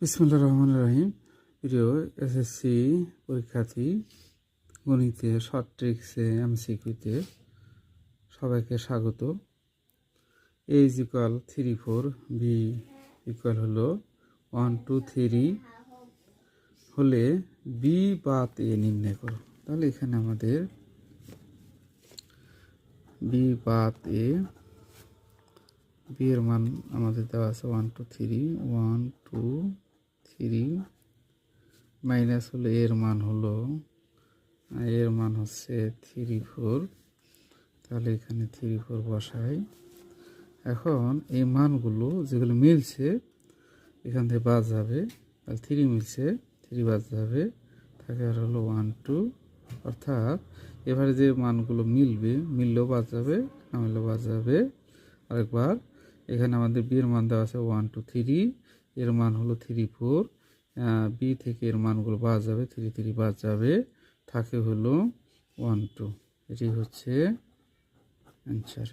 বিসমিল্লাহির রহমানির রহিম। প্রিয় এসএসসি পরীক্ষার্থী, গণিতে শর্ট ট্রিক্সে এমসিকিউতে সবাইকে স্বাগত। এ ইজ ইকুয়াল 3 4, বি ইকুয়াল হলো 1 2 3 হলে বি বাদ এ নির্ণয় করো। তাহলে এখানে আমাদের বি বাদ এ, বি এর মান আমাদের দেওয়া আছে 1 2 3, 1 2 3 মাইনাস হলো এর মান হচ্ছে 3 4। তাহলে এখানে 3 4 বসাই। এখন এই মানগুলো যেগুলো মিলছে এখান থেকে বাদ যাবে, তাহলে 3 মিলছে, 3 বাদ যাবে, থাকে আর হলো 1 2। অর্থাৎ এবারে যে মানগুলো মিললেও বাদ যাবে, না মিললেও বাদ যাবে। আরেকবার এখানে আমাদের বি এর মান দেওয়া আছে 1 2 3, এর মান হলো 3 4। বি থেকে এর মানগুলো বাদ যাবে, 3 3 বাদ যাবে, থাকে হলো 1 2। এটি হচ্ছে অ্যান্সার।